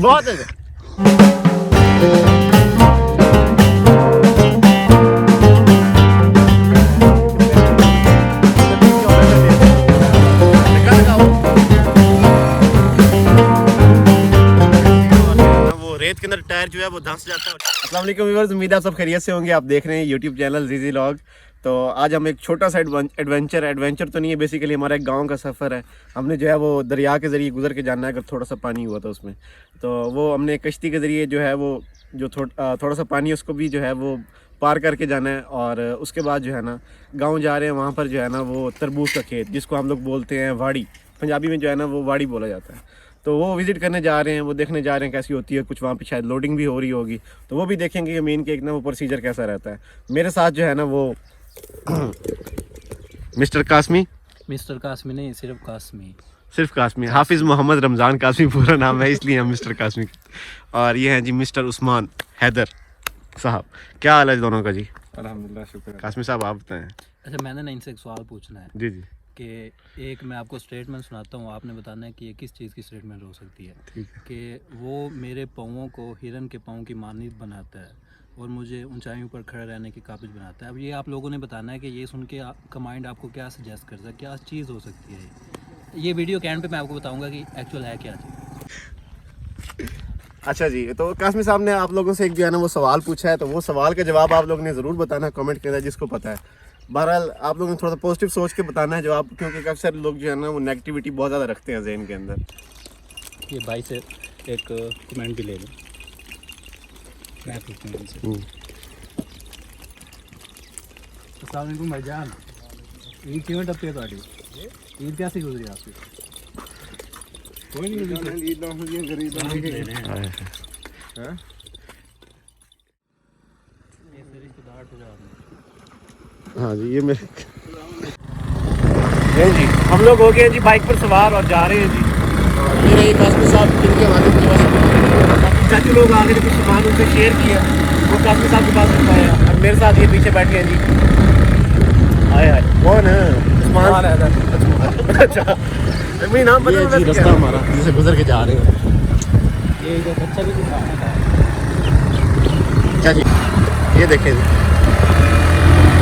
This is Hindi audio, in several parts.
बहुत है। रेत के अंदर टायर जो है वो धंस जाता है। अस्सलाम वालेकुम व्यूअर्स, उम्मीद है आप सब खैरियत से होंगे। आप देख रहे हैं यूट्यूब चैनल जीजी व्लॉग। तो आज हम एक छोटा सा एडवेंचर तो नहीं है, बेसिकली हमारा एक गांव का सफ़र है। हमने जो है वो दरिया के ज़रिए गुजर के जाना है, अगर थोड़ा सा पानी हुआ था उसमें, तो वो हमने कश्ती के ज़रिए जो है वो जो थोड़ा सा पानी उसको भी जो है वो पार करके जाना है। और उसके बाद जो है ना गाँव जा रहे हैं, वहाँ पर जो है ना वो तरबूज का खेत, जिसको हम लोग बोलते हैं वाड़ी, पंजाबी में जो है ना वो वाड़ी बोला जाता है। तो वो विज़िट करने जा रहे हैं, वो देखने जा रहे हैं कैसी होती है। कुछ वहाँ पे शायद लोडिंग भी हो रही होगी, तो वो भी देखेंगे कि मेन के एक ना वो प्रोसीजर कैसा रहता है। मेरे साथ जो है ना वो मिस्टर कासमी नहीं, सिर्फ कासमी, हाफिज़ मोहम्मद रमज़ान कासमी पूरा नाम है, इसलिए हम मिस्टर कासमी। और ये हैं जी मिस्टर उस्मान हैदर साहब। क्या हाल है दोनों का जी? अल्हम्दुलिल्लाह, शुक्र। कासमी साहब आप बताएं। अच्छा, मैंने ना इनसे एक सवाल पूछना है जी जी। कि एक मैं आपको स्टेटमेंट सुनाता हूँ, आपने बताना है कि ये किस चीज़ की स्टेटमेंट हो सकती है। ठीक है। कि वो मेरे पाँवों को हिरन के पाँव की मानद बनाता है और मुझे ऊंचाइयों पर खड़े रहने की काबिल बनाता है। अब ये आप लोगों ने बताना है कि ये सुन के आपका माइंड आपको क्या सजेस्ट करता है, क्या चीज़ हो सकती है। ये वीडियो के एंड पे मैं आपको बताऊंगा कि एक्चुअल है क्या चीज़। अच्छा जी, तो कासमी साहब ने आप लोगों से एक जो है ना वो सवाल पूछा है, तो वो सवाल का जवाब आप लोगों ने ज़रूर बताना कमेंट के अंदर, जिसको पता है। बहरहाल आप लोगों ने थोड़ा सा पॉजिटिव सोच के बताना है जवाब, क्योंकि काफ़ी सारे लोग जो है ना वो नेगेटिविटी बहुत ज़्यादा रखते हैं जहन के अंदर। ये भाई से एक कमेंट भी ले लें। मैं पूछता हूँ इनसे। अस्सलाम वालेकुम भाईजान, ईद क्यों टपी है ਤੁਹਾਡੀ? ईद कैसी गुजरी आपकी? कोई नहीं गुजरी। ईद ना हुई गरीब हैं। हां, ये रिश्तेदार तो जा। हाँ जी, ये मेरे जी हम लोग हो गए जी बाइक पर सवार और जा रहे हैं जी। मेरे एक कासमी साहब जिनके हमारे पास चाचू लोग आगे जो कुछ सामान उनसे शेयर किया, वो कासमी साहब के पास रखा है। और मेरे साथ ये पीछे बैठे हैं जी। आए हाय, कौन है? उस्मान है। अच्छा, मेरा नाम पता है? रास्ता हमारा जिसे गुजर के जा रहे हैं। ये जो बच्चा भी दिखा रहा है। अच्छा जी, ये देखें जी,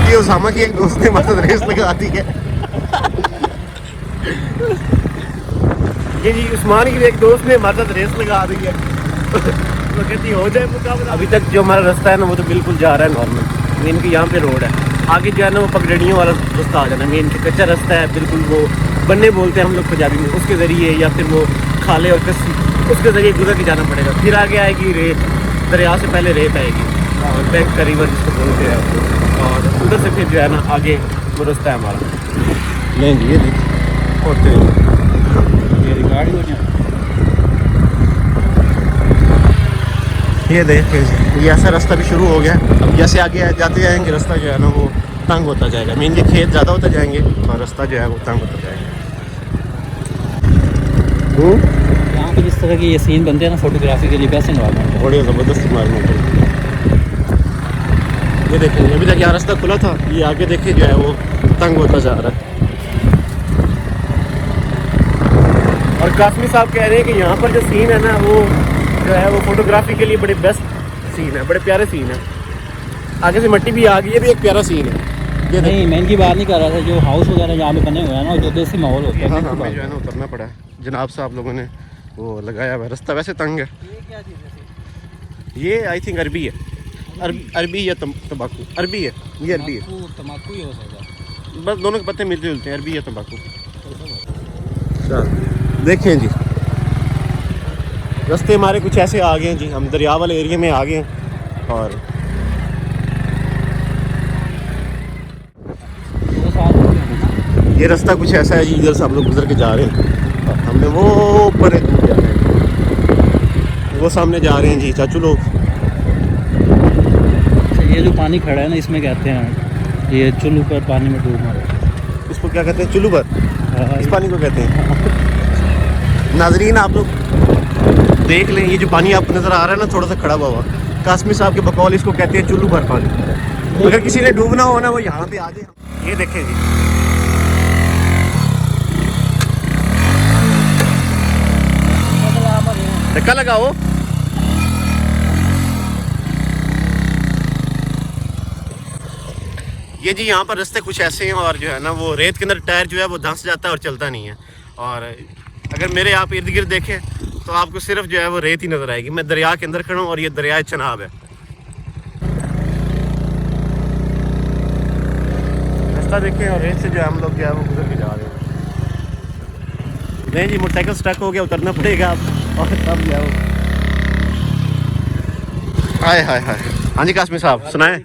ये उसामा की एक दोस्त ने मदद रेस लगा दी है। ये जी उस्मान की एक दोस्त ने मदद रेस लगा दी है। तो कहती हो जाए मुकाबला। अभी तक जो हमारा रास्ता है ना वो तो बिल्कुल जा रहा है नॉर्मल। मेन की यहाँ पे रोड है, आगे जो है ना वो पगडंडियों वाला रास्ता आ जाना। मेन की कच्चा रास्ता है बिल्कुल, वो बन्ने बोलते हैं हम लोग पंजाबी में, उसके ज़रिए या फिर वो खाले और कस्सी, उसके ज़रिए गुजर के जाना पड़ेगा। फिर आगे आएगी रेत, दरिया से पहले रेत आएगी और बैंक का रिवर जिसको बोलते हैं, और उधर से फिर जो है ना आगे वो रास्ता है हमारा। लेंगे ये देखिए होते ये गाड़ी हो जाए। ये देखिए, ये ऐसा रास्ता भी शुरू हो गया। अब जैसे आगे जाते जाएंगे रास्ता जो है ना वो तंग होता जाएगा। मेन के खेत ज़्यादा होते जाएंगे और रास्ता जो है वो तंग होता जाएगा। यहाँ पे जिस तरह के ये सीन बनते हैं ना फोटोग्राफी के लिए, वैसे इन्वायरमेंट है, बड़ी ज़बरदस्त इन्वायरमेंट है। ये देखिए, अभी तक यहाँ रास्ता खुला था, ये आगे देखिए जो है वो तंग होता जा रहा है। और कासमी साहब कह रहे हैं कि यहाँ पर जो सीन है ना वो जो है वो फोटोग्राफी के लिए बड़े बेस्ट सीन है, बड़े प्यारे सीन है। आगे से मिट्टी भी आ गई है, भी एक प्यारा सीन है। ये नहीं, मैं इनकी बात नहीं कर रहा था, जो हाउस वगैरह यहाँ पे बने हुए हैं ना, जो देसी माहौल होता है। हाँ, हमें जो है ना उतरना पड़ा है। जनाब साहब लोगों ने वो लगाया हुआ रास्ता, वैसे तंग है। ये क्या चीज़ है? ये आई थिंक अरबी है, अरबी या तंबाकू। अरबी है, ये अरबी है। तम्बाकू ही हो सकता है, बस दोनों के पत्ते मिलते जुलते हैं, अरबी या तंबाकू। देखें जी, रास्ते हमारे कुछ ऐसे आ गए हैं जी, हम दरिया वाले एरिया में आ गए हैं। और ये रास्ता कुछ ऐसा है जी, इधर से हम लोग गुजर के जा रहे हैं। और हमने वो ऊपर वो सामने जा रहे हैं जी चाचू लोग। ये जो पानी खड़ा है ना, इसमें कहते हैं ये चुल्लू पर पानी में डूब मारा। इसको क्या कहते हैं? चुल्लू पर। इस पानी को कहते हैं। नाजरीन आप लोग देख लें, ये जो पानी आपको नज़र आ रहा है ना थोड़ा सा खड़ा हुआ, कासमी साहब के बकौल इसको कहते हैं चुल्लू भर पानी। अगर किसी ने डूबना हो ना वो यहाँ पे आ जाए। ये देखें जी, धक्का लगाओ। ये जी यहाँ पर रास्ते कुछ ऐसे हैं और जो है ना वो रेत के अंदर टायर जो है वो धंस जाता है और चलता नहीं है। और अगर मेरे आप इर्द गिर्द देखें तो आपको सिर्फ जो है वो रेत ही नज़र आएगी। मैं दरिया के अंदर खड़ा हूँ और ये दरिया चनाब है। रास्ता देखें और रेत से जो है हम लोग जो है वो गुजर के जा रहे हैं। नहीं जी, मोटरसाइकिल स्टक हो गया, उतरना पड़ेगा आप और तब जो है वो। हाय हाय हाय। हाँ जी कासमी साहब सुनाए।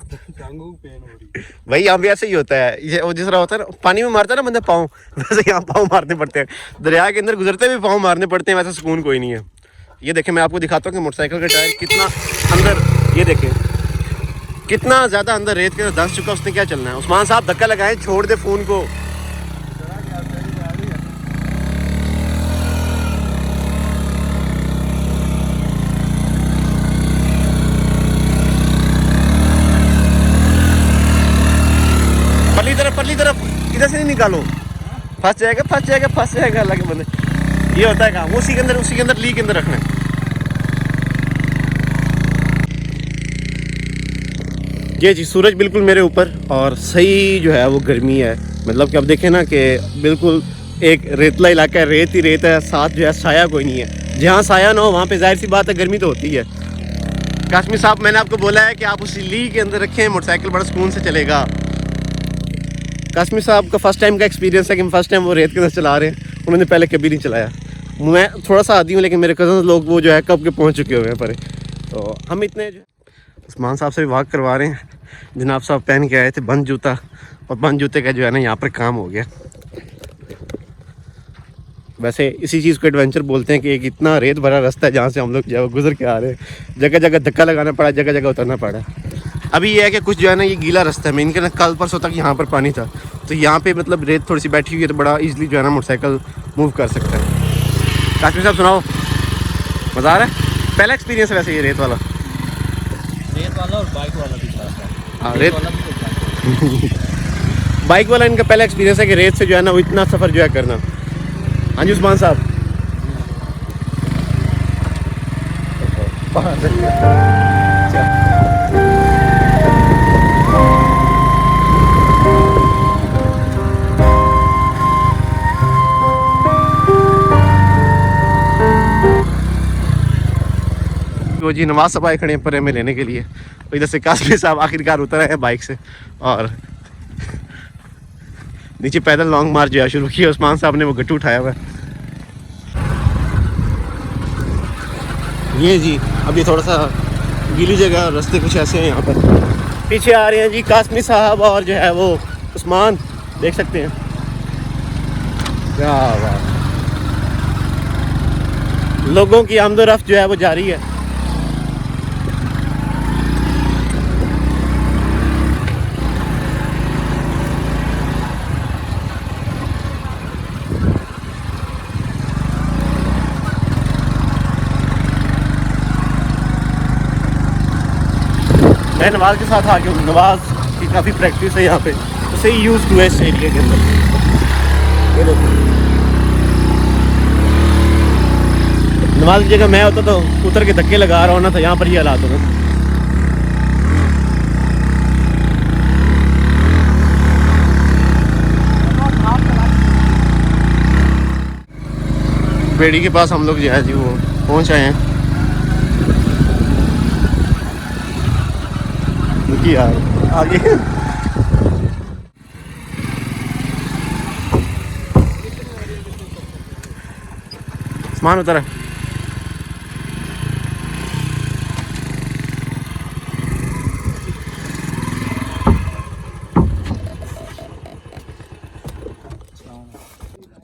भाई यहाँ भी ऐसे ही होता है, ये वो जिस तरह होता है ना पानी में मारता है ना बंदा पाँव, वैसे यहाँ पाँव मारने पड़ते हैं। दरिया के अंदर गुजरते भी पाँव मारने पड़ते हैं, वैसे सुकून कोई नहीं है। ये देखें, मैं आपको दिखाता हूँ कि मोटरसाइकिल का टायर कितना अंदर, ये देखें कितना ज़्यादा अंदर रेत के अंदर धंस चुका। उसने क्या चलना है। उस्मान साहब धक्का लगाएं, छोड़ दे फ़ोन को। परली तरफ इधर से नहीं निकालो, फंस जाएगा अल्लाह के बंदे। ये होता है काम, उसी के अंदर ली के अंदर रखना है। ये जी सूरज बिल्कुल मेरे ऊपर और सही जो है वो गर्मी है। मतलब कि अब देखें ना कि बिल्कुल एक रेतला इलाका है, रेत ही रेत है, साथ जो है साया कोई नहीं है। जहाँ साया ना हो वहाँ पे जाहिर सी बात है गर्मी तो होती है। कासमी साहब मैंने आपको बोला है कि आप उसी ली के अंदर रखें, मोटरसाइकिल बड़ा सुकून से चलेगा। कासमी साहब का फर्स्ट टाइम का एक्सपीरियंस है कि फर्स्ट टाइम वो रेत के अंदर चला रहे हैं। उन्होंने पहले कभी नहीं चलाया। मैं थोड़ा सा आदी हूँ लेकिन मेरे कज़न लोग वो जो है कब के पहुँच चुके हुए हैं पर। तो हम इतने जो उस्मान साहब से भी वाक करवा रहे हैं। जनाब साहब पहन के आए थे बंद जूता, और बंद जूते का जो है ना यहाँ पर काम हो गया। वैसे इसी चीज़ को एडवेंचर बोलते हैं कि एक इतना रेत भरा रास्ता है जहाँ से हम लोग जो है गुजर के आ रहे हैं। जगह जगह धक्का लगाना पड़ा, जगह जगह उतरना पड़ा। अभी ये है कि कुछ जो है ना ये गीला रास्ता है। मैं इनके ना कल परसों तक यहाँ पर पानी था, तो यहाँ पे मतलब रेत थोड़ी सी बैठी हुई है तो बड़ा इजीली जो है ना मोटरसाइकिल मूव कर सकता है। कासमी साहब सुनाओ, मज़ा आ रहा है? पहला एक्सपीरियंस है वैसे ये रेत वाला और बाइक वाला भी था। हाँ रेत बाइक वाला इनका पहला एक्सपीरियंस है कि रेत से जो है ना वो इतना सफ़र जो है करना। हाँ जी उस्मान साहब। वो जी नवाज साहब आए खड़े हैं पर हमें लेने के लिए। तो इधर से कासमी साहब आखिरकार उतर आए हैं बाइक से और नीचे पैदल लॉन्ग मार्च जो है शुरू किया। उस्मान साहब ने वो गट्टू उठाया हुआ है। ये जी अब ये थोड़ा सा गीली जगह, रास्ते कुछ ऐसे हैं। यहाँ पर पीछे आ रहे हैं जी कासमी साहब और जो है वो उस्मान, देख सकते हैं। क्या बात, लोगों की आमदोरफ्त जो है वो जारी है। मैं नवाज के साथ आ गया हूँ। नवाज की काफ़ी प्रैक्टिस है यहाँ पे, तो सही यूज़ टू है इस एरिया के अंदर। ये देखो नवाज की जगह मैं होता तो उतर के धक्के लगा रहा हूँ ना, तो यहाँ पर ही हालात होगा। बेड़ी के पास हम लोग जो है जी वो पहुँच आए हैं। यार आगे सामान उतर है।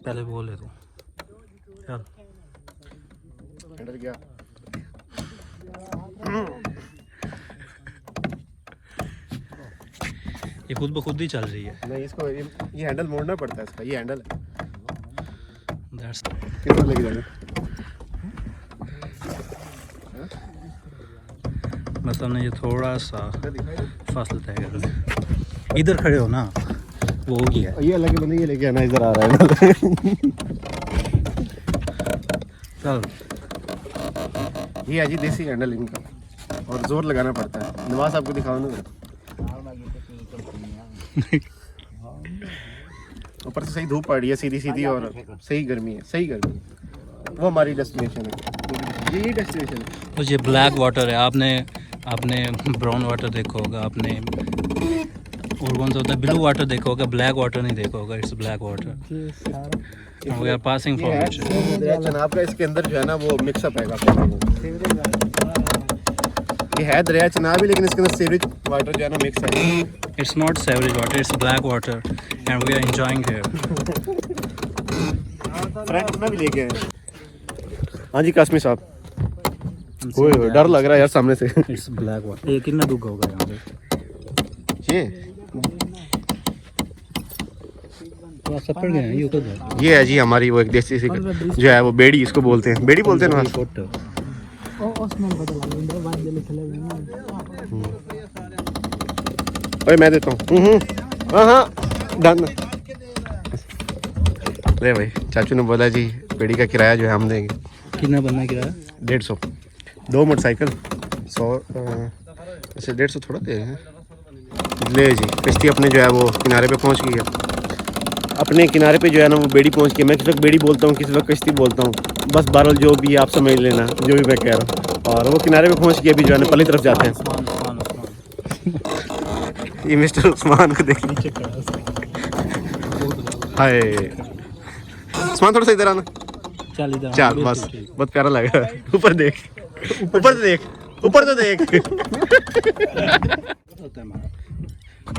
पहले बोल ले तू चल। गया ये खुद ब खुद ही चल रही है। नहीं इसको ये हैंडल मोड़ना पड़ता है इसका, ये हैंडल That's कितना लग जाएगा। बस हमने ये थोड़ा सा फासला तय कर लिया। इधर खड़े हो ना, वो हो गया। ये अलग बंदे ये लेके आना, इधर आ रहा है। चल ये है जी देसी हैंडल इनका, और जोर लगाना पड़ता है। नवाज आपको दिखाओ ना, ऊपर से सही धूप पड़ रही है सीधी सीधी, और सही गर्मी है, सही गर्मी है। वो हमारी डेस्टिनेशन है, यही डेस्टिनेशन है। तो ये ब्लैक वाटर है। आपने ब्राउन वाटर देखा होगा, आपने और कौन सा होता है, ब्लू वाटर देखा होगा, ब्लैक वाटर नहीं देखा होगा। It's black water. We are passing ये है फ्रॉम दरिया चनाब का, इसके अंदर जो है ना वो मिक्सअप है काफी। ये है दरिया चनाब ही, लेकिन इसके अंदर सीवरेज वाटर जो है ना मिक्स है। It's not sewerage water, it's black water and we are enjoying here. Friend में भी लेके आए। हाँ जी कासमी साहब, ओए डर लग रहा है यार सामने से। It's black water. ये कितना दुख होगा यहाँ पे? तो सब पड़ गए हैं। ये तो ये है जी हमारी वो एक देसी सी जो है वो बेड़ी, इसको बोलते हैं, बेड़ी बोलते हैं ना। ओए मैं देता हूँ। हाँ हाँ डन। अरे भाई चाचू ने बोला जी बेड़ी का किराया जो है हम देंगे। कितना बनना किराया? 150। 2 मोटरसाइकिल 100। ऐसे 150 थोड़ा दे हैं। ले जी कश्ती अपने जो है वो किनारे पे पहुंच गई है। अपने किनारे पे जो है ना वो बेड़ी पहुंच गई। मैं किसी वक्त बेड़ी बोलता हूँ, किसी वक्त कश्ती बोलता हूँ, बस बहरहाल जो भी आप समझ लेना जो भी मैं कह रहा हूँ। और वो किनारे पे पहुंच गई, अभी जो है ना पल्ली तरफ जाते हैं। ये मिस्टर उस्मान को देख लीजिए। हाय उस्मान थोड़ा सा इधर आना। चल बस, बहुत प्यारा लग रहा है। ऊपर देख, ऊपर तो देख, ऊपर तो देख।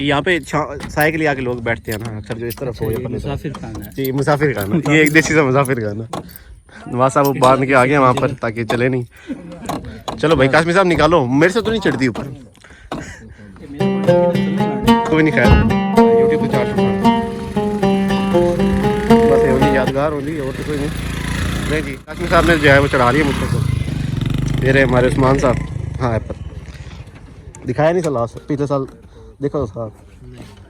यहाँ पे साइकिल के लिए आके लोग बैठते हैं ना अक्सर, जो इस तरफ हो या मुसाफिर खाना है। जी मुसाफिर खाना, ये एक देसी सा मुसाफिर खाना। नवाज साहब वो बांध के आ गए वहाँ पर ताकि चले नहीं। चलो भाई काश्मीर साहब निकालो, मेरे से तो नहीं चढ़ती ऊपर। कोई नहीं खैर, यूट्यूब पे चार्ज बस ये वाली यादगार होली, और तो कोई नहीं जी। काश्मीर साहब ने जो है वो चढ़ा लिया मुझको। तो ये रहे हमारे उस्मान साहब। हाँ पर दिखाया नहीं था लास्ट, पिछले साल देखा तो साहब,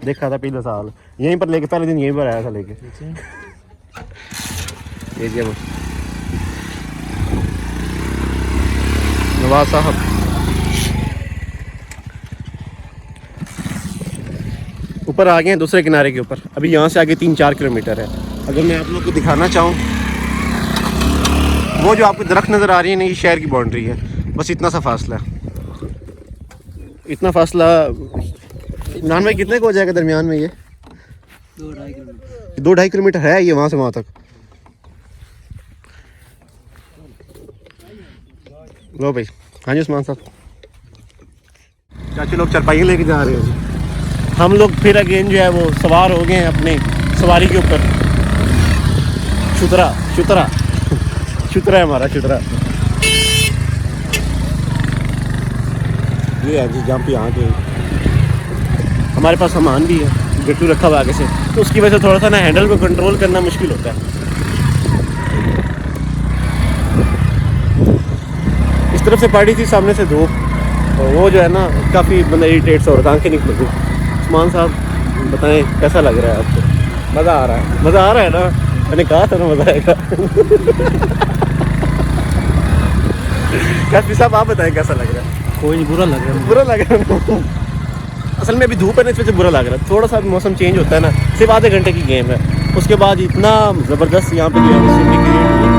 देखा था पिछले साल यहीं पर लेके, पहले दिन यहीं पर आया था लेके। ये जी नवाज साहब ऊपर आ गए हैं दूसरे किनारे के ऊपर। अभी यहाँ से आगे 3-4 किलोमीटर है। अगर मैं आप लोग को दिखाना चाहूँ, वो जो आपको दरख्त नज़र आ रही है ना, ये शहर की बाउंड्री है। बस इतना सा फासला है, इतना फासला। इमरान भाई कितने को हो जाएगा दरमियान में? ये 2-2.5 किलोमीटर है ये वहाँ से वहाँ तक। लो भाई। हाँ जी उस्मान साहब, चाचू लोग चरपाइयाँ लेके जा रहे हैं। हम लोग फिर अगेन जो है वो सवार हो गए हैं अपने सवारी के ऊपर। चुतरा चुतरा चुतरा है हमारा, चुतरा। ये है जी जहाँ पे यहाँ के हमारे पास सामान भी है, गट्टू रखा हुआ आगे से, तो उसकी वजह से थोड़ा सा ना हैंडल को कंट्रोल करना मुश्किल होता है। इस तरफ से पड़ी थी, सामने से धूप, और वो जो है ना काफ़ी बंदा इरिटेट सा हो रहा था, आंखें निकल गई। उस्मान साहब बताएं कैसा लग रहा है आपको? मज़ा आ रहा है? मज़ा आ रहा है ना, मैंने कहा था ना मज़ा आएगा। काफी साहब आप बताएं कैसा लग रहा है? कोई नहीं, बुरा लग रहा है। बुरा लग रहा है। असल में अभी धूप है ना, इस वजह से बुरा लग रहा है। थोड़ा सा मौसम चेंज होता है ना, सिर्फ आधे घंटे की गेम है, उसके बाद इतना ज़बरदस्त यहाँ पे जो है सीनरी क्रिएट हो जाती है।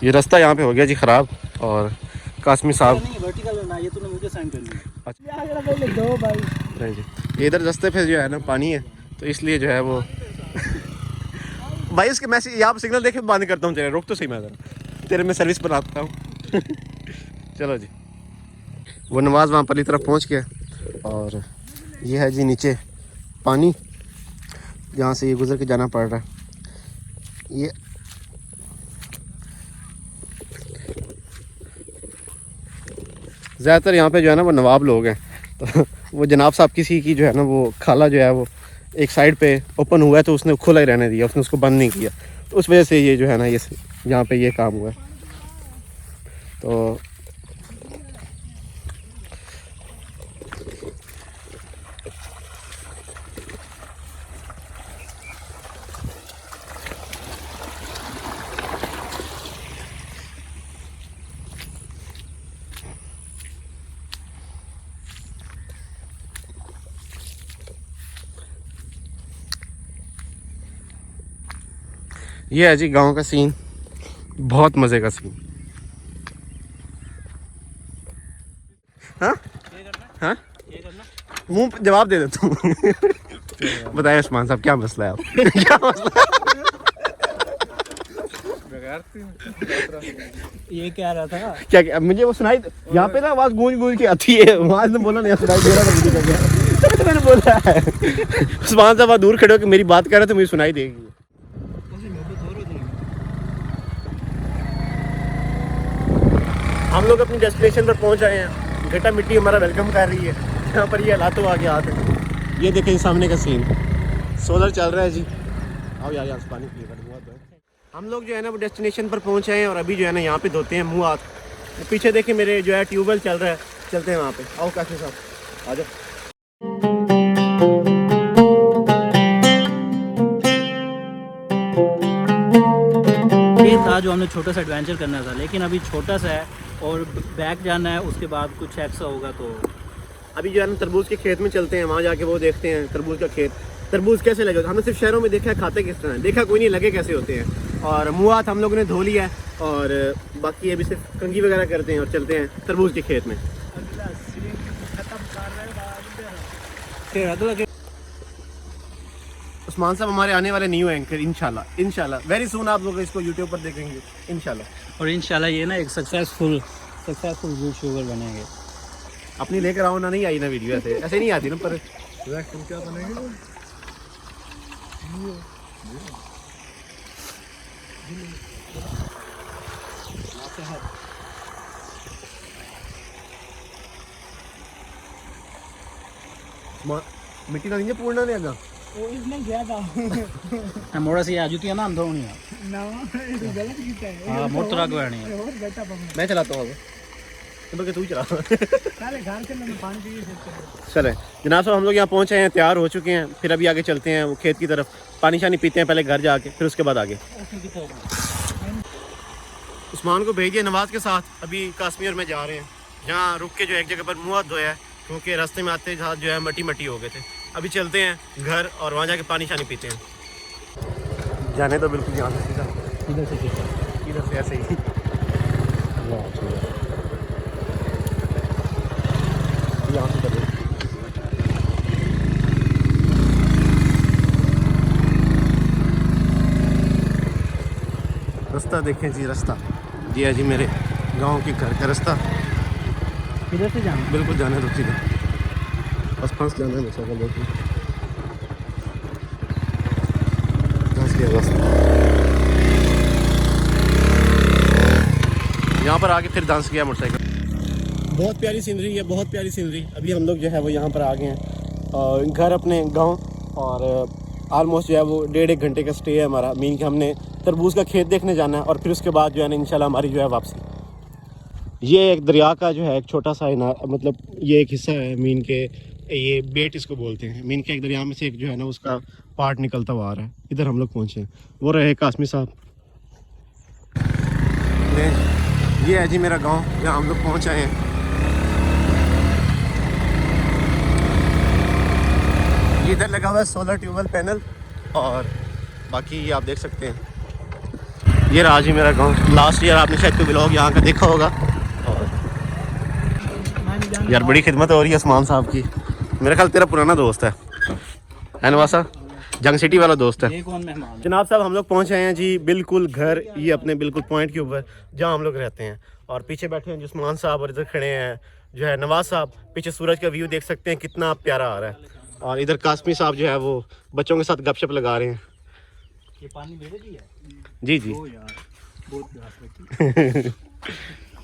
ये रास्ता यहाँ पे हो गया जी ख़राब, और कासमी साहब ये इधर रास्ते पे जो है ना पानी है, तो इसलिए जो है वो भाई उसके मैसेज यहाँ सिग्नल देखे बंद करता हूँ। तेरे रुक तो सही, मैं तेरे में सर्विस बनाता हूँ। चलो जी, वो नवाज वहाँ पली तरफ पहुँच गया, और ये है जी नीचे पानी, जहाँ से ये गुजर के जाना पड़ रहा है। ये ज़्यादातर यहाँ पे जो है ना वो नवाब लोग हैं, तो वो जनाब साहब किसी की जो है ना वो खाला जो है वो एक साइड पे ओपन हुआ है तो उसने खुला ही रहने दिया, उसने उसको बंद नहीं किया, तो उस वजह से ये जो है ना ये यहाँ पे ये काम हुआ है। तो ये है जी गांव का सीन, बहुत मज़े का सीन। हाँ हाँ मुंह पे जवाब दे देता हूँ। बताइए उस्मान साहब क्या मसला है आप? क्या मसला ये क्या रहा था? क्या क्या मुझे वो सुनाई यहाँ पे ना आवाज़ गूंज गूंज के आती है, वहाँ से बोला नहीं सुनाई दे रहा था मुझे, क्या मैंने बोला है। उस्मान साहब दूर खड़े होकर मेरी बात कर रहे तो मुझे सुनाई देगी। हम लोग अपनी डेस्टिनेशन पर पहुंच आए हैं। घटा मिट्टी हमारा वेलकम कर रही है। यहाँ पर ये हालात आगे आते हैं। ये देखें सामने का सीन, सोलर चल रहा है जी। आओ यार यहाँ से पानी पिए कर बहुत है। हम लोग जो है ना वो डेस्टिनेशन पर पहुंच आए हैं और अभी जो है ना यहाँ पे धोते हैं मुँह हाथ। पीछे देखें मेरे जो है ट्यूबवेल चल रहा है, चलते हैं वहाँ पे। आओ काशी साहब आ जाओ। ये था जो हमने छोटा सा एडवेंचर करना था, लेकिन अभी छोटा सा है और बैक जाना है, उसके बाद कुछ एक्स्ट्रा होगा। तो अभी जो है ना तरबूज के खेत में चलते हैं, वहाँ जाके वो देखते हैं तरबूज का खेत, तरबूज कैसे लगे। हमने सिर्फ शहरों में देखा है खाते किस तरह है, देखा कोई नहीं लगे कैसे होते हैं। और मुँह हाथ हम लोगों ने धो लिया है और बाकी अभी सिर्फ कंघी वगैरह करते हैं और चलते हैं तरबूज के खेत में। उस्मान साहब हमारे आने वाले न्यू एंकर इंशाल्लाह वेरी सून आप लोग इसको यूट्यूब पर देखेंगे इंशाल्लाह। और इंशाल्लाह ये ना एक सक्सेसफुल यूट्यूबर बनेंगे। अपनी लेकर आओ ना, नहीं आई ना वीडियो, ऐसे नहीं आती ना। पर तुम क्या बनेंगे? मिट्टी ना नहीं पूर्ण नहीं आगा मोड़ा सी आजुतियां ना अंदर होनी हां मोड़ तो रख बैठनी है। मैं चलाता हूँ अब, तू ही चला। चले जनाब साहब हम लोग यहाँ पहुँचे हैं, तैयार हो चुके हैं। फिर अभी आगे चलते हैं वो खेत की तरफ, पानी शानी पीते हैं पहले घर जाके, फिर उसके बाद आगे। उस्मान को भेजिए नवाज के साथ। अभी कश्मीर में जा रहे हैं, जहाँ रुक के जो एक जगह पर मुँह हाथ धोया है, क्योंकि रास्ते में आते साथ जो है मट्टी हो गए थे। अभी चलते हैं घर और वहाँ जाके पानी शानी पीते हैं। जाने तो बिल्कुल यहाँ से सीधा, इधर से ऐसे ही। यहाँ से चलिए। रास्ता देखें जी, रास्ता ये है जी मेरे गांव के घर का रास्ता। इधर से जाना बिल्कुल जाने दो सीधा, बस फंस जाना है बच्चा का। बिल्कुल फंस गया बस। यहाँ पर आके फिर डांस किया मोटरसाइकिल। बहुत प्यारी सीनरी है, बहुत प्यारी सीनरी। अभी हम लोग जो है वो यहाँ पर आ गए हैं और घर अपने गांव, और ऑलमोस्ट जो है वो 1.5 घंटे का स्टे है हमारा। मीन के हमने तरबूज का खेत देखने जाना है और फिर उसके बाद जो है ना इंशाल्लाह हमारी जो है वापसी। ये एक दरिया का जो है एक छोटा सा मतलब ये एक हिस्सा है मीन के, ये बेट इसको बोलते हैं। मीन के एक दरिया में से एक जो है ना उसका पार्ट निकलता हुआ आ रहा है। इधर हम लोग पहुँचे हैं, वो रहे कासमी साहब। ये है जी मेरा गांव, जहाँ हम लोग पहुँच आए हैं। इधर लगा हुआ है सोलर ट्यूबवेल पैनल, और बाकी ये आप देख सकते हैं। ये रहा जी मेरा गांव। लास्ट ईयर आपने शायद कोई व्लॉग यहाँ का देखा होगा। और यार बड़ी खिदमत हो रही है उस्मान साहब की। मेरा ख्याल तेरा पुराना दोस्त है नवासा, जंग सिटी वाला दोस्त है। ये कौन मेहमान? जनाब साहब हम लोग पहुँचे हैं जी बिल्कुल घर, ये अपने बिल्कुल पॉइंट के ऊपर जहाँ हम लोग रहते हैं। और पीछे बैठे हैं उस्मान साहब, और इधर खड़े हैं जो है नवाज साहब। पीछे सूरज का व्यू देख सकते हैं, कितना प्यारा आ रहा है। और इधर कासमी साहब जो है वो बच्चों के साथ गपशप लगा रहे हैं। ये पानी मेरे लिए है? जी जी। ओ यार बहुत प्यास लगी।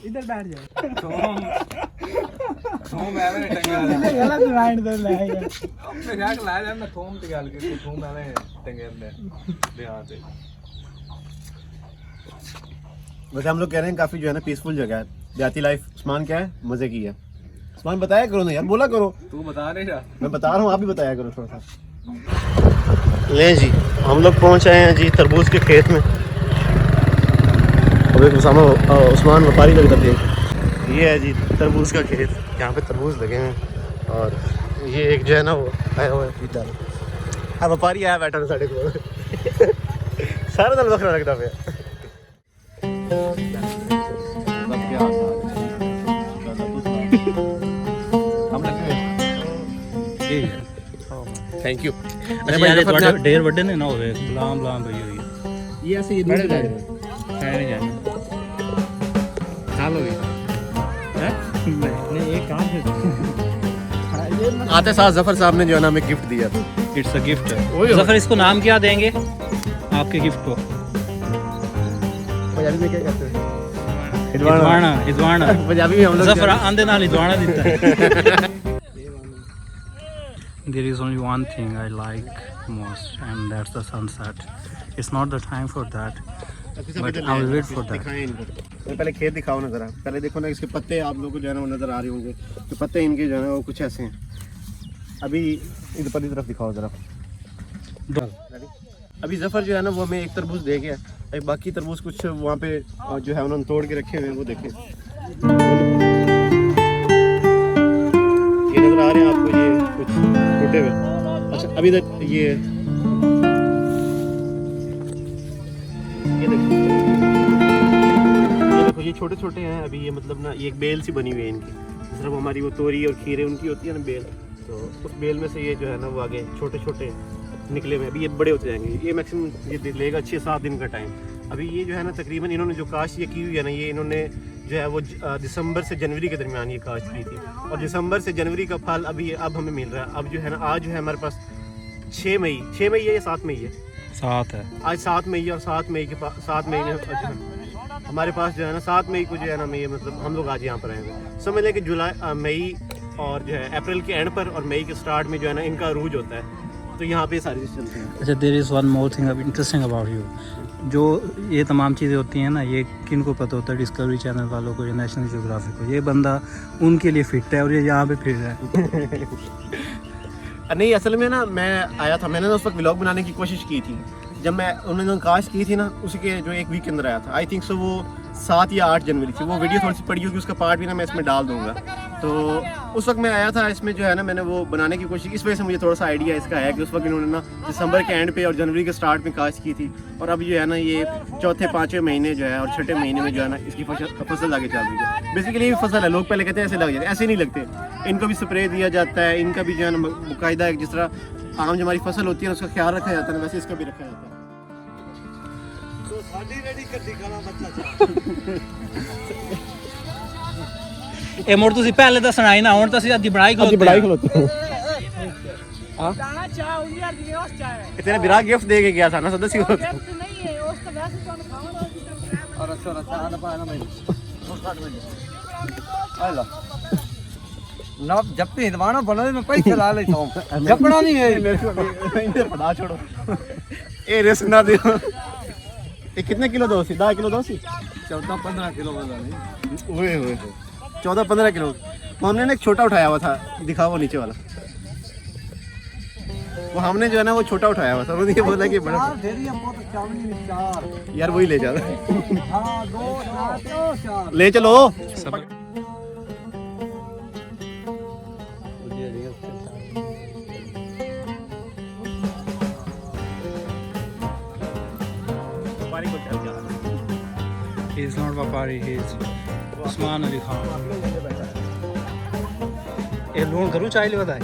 इधर बैठ जाए। थोम मैंने टंगा गलत माइंड तो लाएगा। अपने क्या लाया जाए मैं थोम ते गल की थोम मैंने टंगे दे हां से। वैसे हम लोग कह रहे हैं काफ़ी जो है ना पीसफुल जगह है, देहाती लाइफ। उस्मान क्या है, मज़े की है। उस्मान बताया करो ना यार, बोला करो। तू बता नहीं रहा। मैं बता रहा हूँ, आप भी बताया करो थोड़ा सा। ले जी, हम लोग पहुँच आए हैं जी तरबूज के खेत में। अब एक उस्मान व्यापारी लगता थे। ये है जी तरबूज का खेत, यहाँ पे तरबूज लगे हैं। और ये एक जो है ना वो आया हुआ है इधर। अब व्यापारी आया बैठा साढ़े को। सारा दिन बखरा लगता पे। Thank you. ढेर बड़े ने ना हो गुलाम गुलाम भई हुई ये ऐसे ये दूर है नहीं जाना चालो नहीं ये काम है आते साथ जफर साहब ने जो है ना हमें गिफ्ट दिया था। इट्स अ गिफ्ट जफर इसको नाम क्या देंगे आपके गिफ्ट को पंजाबी में क्या कहते हैं हिदवाना हिदवाना पंजाबी में हम लोग जफर आंदे नाल हिदवाना देता है There is only one thing I like most and that's the sunset. It's not the time for that. But I will wait for that. पहले खेत दिखाओ ना जरा। पहले देखो ना इसके पत्ते आप लोगों को जो है ना वो नज़र आ रहे होंगे। तो पत्ते इनके जो है ना वो कुछ ऐसे हैं। अभी इधर पर तरफ दिखाओ जरा। अभी जफर जो है ना वो हमें एक तरबूज दे गया। एक बाकी तरबूज कुछ वहाँ पे जो है उन्होंने तोड़ के रखे हुए हैं, वो देखें। ये नज़र आ रहे हैं आपको, ये कुछ टूटे हुए। अच्छा अभी इधर ये देखो ये छोटे छोटे हैं अभी। ये मतलब ना ये एक बेल सी बनी हुई है इनकी। सिर्फ हमारी वो तोरी और खीरे उनकी होती है ना बेल, तो उस बेल में से ये जो है ना वो आगे छोटे छोटे निकले हुए। अभी ये बड़े होते जाएंगे। ये मैक्सिमम ये लेगा 6-7 दिन का टाइम। अभी ये जो है ना तकरीबन इन्होंने जो काश्त ये की हुई है ना, ये इन्होंने जो है वो दिसंबर से जनवरी के दरमियान ये काश्त की थी। और दिसंबर से जनवरी का फल अभी अब हमें मिल रहा है। अब जो है ना आज जो है हमारे पास 6 मई है या 7 मई है? 7 है आज 7 मई है। और 7 मई के 7 मई में हमारे पास जो है ना 7 मई को जो है ना ये मतलब हम लोग आज यहाँ पर आए हैं। समझ लें कि जुलाई मई और जो है अप्रैल के एंड पर और मई के स्टार्ट में जो है ना इनका अरूज होता है। तो यहाँ पे सारी चीज़ चलती हैं। अच्छा there is one more thing interesting about you. जो ये तमाम चीज़ें होती हैं ना, ये किन को पता होता है? डिस्कवरी चैनल वालों को या नेशनल ज्योग्राफी को। ये बंदा उनके लिए फिट है और ये यहाँ पे फिर रहा है। नहीं असल में ना मैं आया था, मैंने ना उस वक्त व्लॉग बनाने की कोशिश की थी। जब मैं उन्होंने काश्त की थी ना उसके जो एक वीक के अंदर आया था। आई थिंक सो वो 7 या 8 जनवरी थी। वो वीडियो थोड़ी सी पड़ी होगी, उसका पार्ट भी ना मैं इसमें डाल दूंगा। तो उस वक्त मैं आया था, इसमें जो है ना मैंने वो बनाने की कोशिश। इस वजह से मुझे थोड़ा सा आइडिया इसका है कि उस वक्त इन्होंने ना दिसंबर के एंड पे और जनवरी के स्टार्ट में काश्त की थी। और अब जो है ना ये चौथे 5वें महीने जो है और 6ठे महीने में जो है ना इसकी फसल आगे चल रही है। बेसिकली ये फसल है। लोग पहले कहते हैं ऐसे लग जाते हैं, ऐसे नहीं लगते। इनको भी स्प्रे दिया जाता है, इनका भी जो है ना बाकायदा जिस तरह आम जो हमारी फसल होती है उसका ख्याल रखा जाता है, वैसे इसका भी रखा जाता है। ਇਹ ਮੋੜ ਤੁਸੀਂ ਪਹਿਲੇ ਤਾਂ ਸੁਣਾਈ ਨਾ, ਹੁਣ ਤਾਂ ਅਸੀਂ ਅੱਧੀ ਬਣਾਈ ਖਲੋਤੇ हाँ तेरा बिरा गिफ्ट दे के गया था ना सदस्य को। ना जब भी हिदवाना बना मैं पैसे ला लेता हूँ। जपना नहीं है मेरे को पढ़ा छोड़ो। ए रिस्क ना दियो। ये कितने किलो दो सी? 10 किलो दो सी? 14-15 किलो बना नहीं। ओए ओए 14-15 किलो। वो हमने ना एक छोटा उठाया हुआ था, दिखाओ वो नीचे वाला। वो हमने जो है ना वो छोटा उठाया हुआ था। उन्होंने ये बोला कि बड़ा यार वही ले जा। ले चलो He is not Vapari, he is Usman Ali Khan. ये लोन करूँ चाय ले बताए।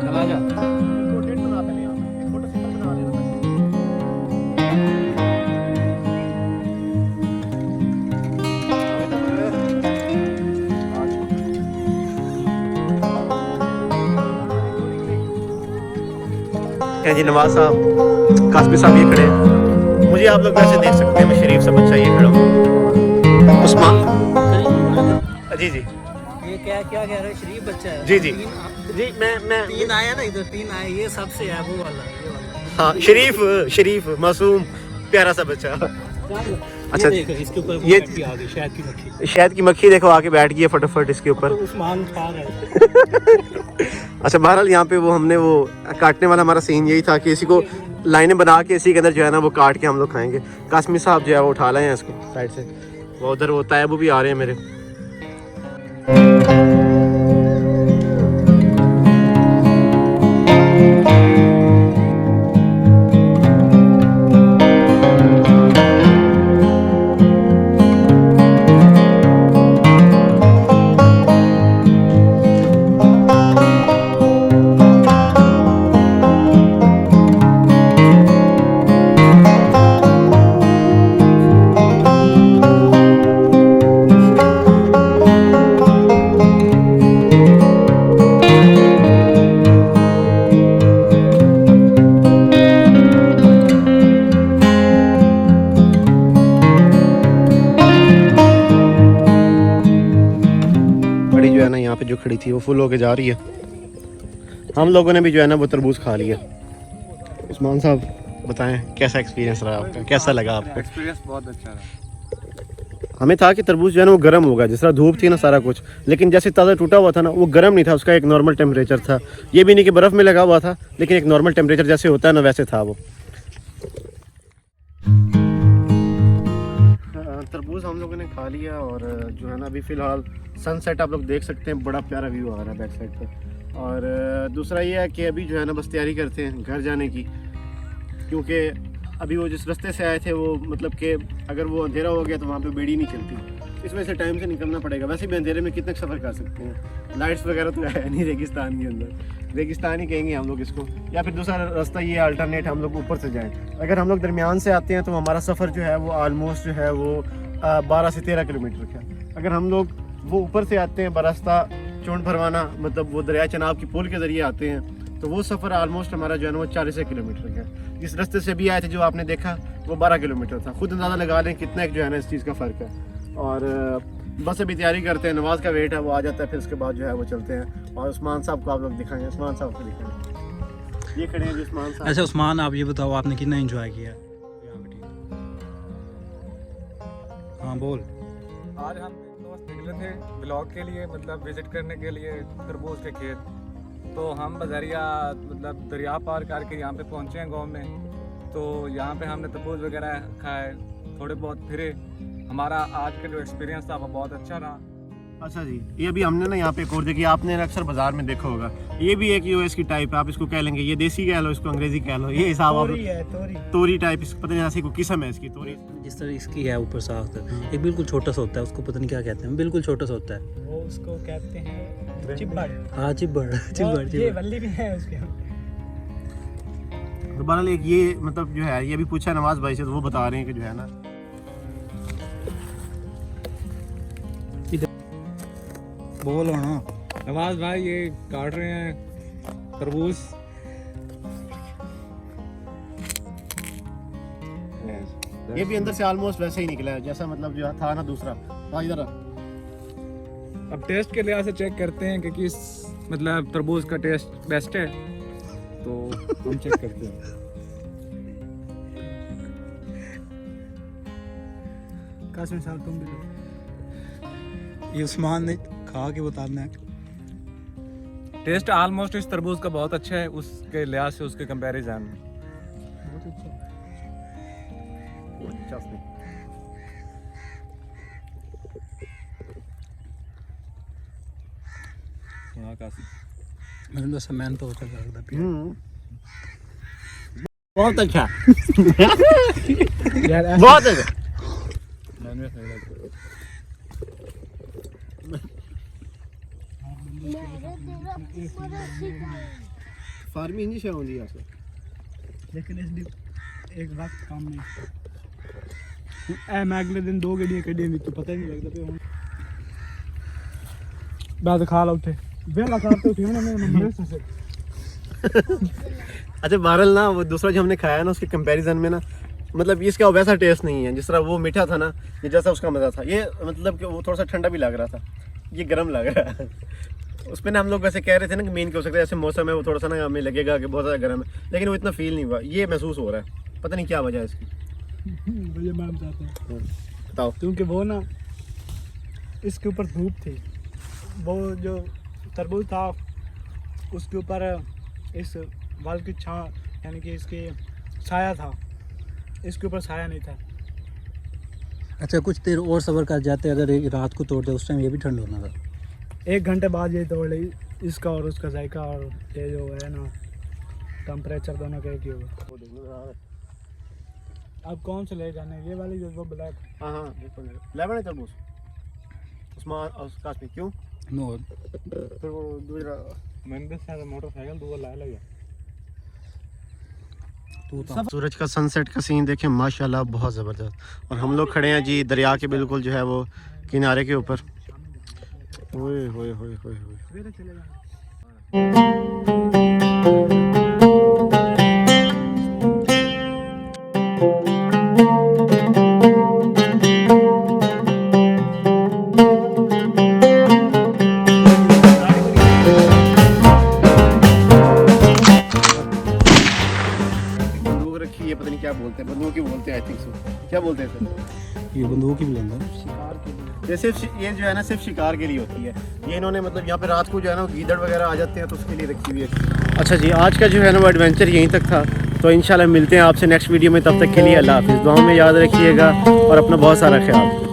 चला जा। सकते हैं जी नवाज साहब, कासमी साहब ये खड़े हैं। मुझे आप लोग वैसे देख सकते हैं, मैं शरीफ सा बच्चा ये खड़ा हूँ। उस्मान जी जी ये क्या क्या कह रहे हैं, शरीफ बच्चा है? जी जी जी मैं तीन आया ना इधर, तीन आए, ये सबसे है वो वाला, ये वाला। हाँ शरीफ मासूम प्यारा सा बच्चा। अच्छा, ये देखो इसके ऊपर ये मक्खी आ गई, शहद की मक्खी देखो आके बैठ गई है फटाफट इसके ऊपर। उस्मान खा रहा है। अच्छा, बहरहाल यहाँ पे वो हमने वो काटने वाला हमारा सीन यही था कि इसी को लाइनें बना के इसी के अंदर जो है ना वो काट के हम लोग खाएंगे। कासमी साहब जो है वो उठा लाए हैं इसको साइड से, वो उधर होता है, वो भी आ रहे हैं मेरे। जो है ना यहाँ पे जो खड़ी थी वो फुल होके जा रही है। हम लोगों ने भी जो है ना वो तरबूज खा लिया। उस्मान साहब बताएं कैसा एक्सपीरियंस रहा आपका, कैसा लगा आपको? एक्सपीरियंस बहुत अच्छा रहा। हमें था कि तरबूज जो है ना वो गर्म होगा, जिस तरह धूप थी ना सारा कुछ, लेकिन जैसे ताज़ा टूटा हुआ था ना वो गर्म नहीं था, उसका एक नॉर्मल टेम्परेचर था। ये भी नहीं कि बर्फ़ में लगा हुआ था, लेकिन एक नॉर्मल टेम्परेचर जैसे होता है ना वैसे था वो। तरबूज हम लोगों ने खा लिया और जो है ना अभी फ़िलहाल सनसेट आप लोग देख सकते हैं, बड़ा प्यारा व्यू आ रहा है बैक साइड पर। और दूसरा ये है कि अभी जो है ना बस तैयारी करते हैं घर जाने की, क्योंकि अभी वो जिस रास्ते से आए थे वो मतलब कि अगर वो अंधेरा हो गया तो वहाँ पे बेड़ी नहीं चलती, इस वजह से टाइम से निकलना पड़ेगा। वैसे भी अंधेरे में कितने सफ़र कर सकते हैं, लाइट्स वगैरह तो है नहीं रेगिस्तान के अंदर, रेगिस्तान ही कहेंगे हम लोग इसको। या फिर दूसरा रास्ता ये अल्टरनेट हम लोग ऊपर से जाएँ। अगर हम लोग दरमियान से आते हैं तो हमारा सफ़र जो है वो आलमोस्ट जो है वो 12 से 13 किलोमीटर का। अगर हम लोग वो ऊपर से आते हैं बरास्ता चोंट भरवाना, मतलब वो दरिया चनाब की पुल के ज़रिए आते हैं, तो वो सफ़र आलमोस्ट हमारा जो है ना वो 40 किलोमीटर का। जिस रास्ते से भी आए थे जो आपने देखा वो 12 किलोमीटर था। खुद अंदाज़ा लगा लें कितना एक जो है ना इस चीज़ का फ़र्क है। और बस अभी तैयारी करते हैं, नमाज का वेट है, वो आ जाता है, फिर उसके बाद जो है वो चलते हैं। और उस्मान साहब को आप लोग दिखाएंगे, उस्मान साहब को दिखाएंगे, ये खड़े हैं जी उस्मान साहब। अच्छा उस्मान, आप ये बताओ आपने कितना एंजॉय किया? हाँ बोल। आज हम दोस्त निकले थे ब्लॉग के लिए, मतलब विजिट करने के लिए तरबूज के खेत। तो हम बजरिया मतलब दरिया पार करके यहाँ पे पहुँचे हैं गांव में। तो यहाँ पे हमने तरबूज वगैरह खाए, थोड़े बहुत फिरे। हमारा आज का जो एक्सपीरियंस था वो बहुत अच्छा रहा। अच्छा जी, ये अभी हमने ना यहाँ पे एक और देखी, आपने अक्सर बाजार में देखा होगा, ये भी एक यूएस की टाइप है, आप इसको कह लेंगे, ये देसी कह लो, इसको अंग्रेजी कह लो, ये हिसाब आप तोरी टाइप, इसको पता नहीं ऐसी कोई किस्म है इसकी तोरी। जिस तरह इसकी है ऊपर साफ है, एक बिल्कुल छोटा सा होता है, उसको पता नहीं क्या कहते हैं, बिल्कुल छोटा सा होता है वो, उसको कहते हैं चिब्बड़। हाँ चिब्बड़ ये बल्ली भी है उसके। तो बहरहाल एक ये मतलब जो है, ये भी पूछा नवाज भाई से, तो वो बता रहे हैं कि जो है ना बोलो ना नवाज भाई ये काट रहे हैं तरबूज। ये भी अंदर से ऑलमोस्ट वैसे ही निकला है जैसा मतलब जो था ना दूसरा। इधर अब टेस्ट के लिहाज से चेक करते हैं कि किस मतलब तरबूज का टेस्ट बेस्ट है, तो हम चेक करते हैं। कासिम साहब तुम भी लो। ये उस्मान ने खा के बताना है। टेस्ट ऑलमोस्ट इस तरबूज का बहुत अच्छा है उसके लिहाज से, उसके कंपैरिजन में। बहुत अच्छा। मैंने तो सामान तो होता है बहुत अच्छा यार बहुत अच्छा। फार्मी इंजी शेयर होती है ऐसे, लेकिन इस एक वक्त काम नहीं ऐ मैं अगले दिन 2 गड्डियां कड्डियां भी तो पता ही नहीं लगता पे। बाद खा लो उठे वेला करते उठे ना मैं मरे से अच्छा बहरहाल ना, वो दूसरा जो हमने खाया ना उसके कंपैरिजन में ना, मतलब इसका वैसा टेस्ट नहीं है जिस तरह वो मीठा था ना, ये जैसा उसका मज़ा था। ये मतलब कि वो थोड़ा सा ठंडा भी लग रहा था, ये गर्म लग रहा है। उस पर ना हम लोग वैसे कह रहे थे ना कि मेन क्या हो सकता है, ऐसे मौसम है वो थोड़ा सा ना हमें लगेगा कि बहुत ज़्यादा गर्म है, लेकिन वो इतना फील नहीं हुआ। ये महसूस हो रहा है, पता नहीं क्या वजह है इसकी। मुझे मैं बताता हूँ, बताओ। क्योंकि वो ना इसके ऊपर धूप थी, वो जो तरबूज था उसके ऊपर इस वाल की छां, यानी कि इसकी साया था, इसके ऊपर साया नहीं था। अच्छा कुछ देर और सब्र कर जाते, अगर ये रात को तोड़ते उस टाइम ये भी ठंड होना था। 1 घंटे बाद ये तोड़ ली, इसका और उसका जायका और ये जो है ना टेम्परेचर दोनों का एक ही होगा। अब कौन से ले जाने, ये वाली जो वो ब्लैक? हाँ हाँ बिल्कुल, लेवन है तरबूज उस्मान उसका पे क्यों? नो फिर वो दूसरा मैंने शायद मोटरसाइकिल दो लाया लगा। सूरज का सनसेट का सीन देखें माशाल्लाह बहुत ज़बरदस्त। और हम लोग खड़े हैं जी दरिया के बिल्कुल जो है वो किनारे के ऊपर। ओए होए होए होए होए। सवेरे चले जाना। बंदूक रखी है, पता नहीं क्या बोलते हैं, बंदूक ही बोलते हैं आई थिंक सो। क्या बोलते हैं सर? ये बंदूक ही बुलंद है। शिकार के लिए ये सिर्फ ये जो है ना सिर्फ शिकार के लिए होती है। ये इन्होंने मतलब यहाँ पे रात को जो है ना गीदड़ वगैरह आ जाते हैं तो उसके लिए रखी हुई है। अच्छा जी, आज का जो है ना वो एडवेंचर यहीं तक था। तो इंशाल्लाह मिलते हैं आपसे नेक्स्ट वीडियो में, तब तक के लिए अल्लाह हाफिज़। दुआ में याद रखिएगा और अपना बहुत सारा ख्याल।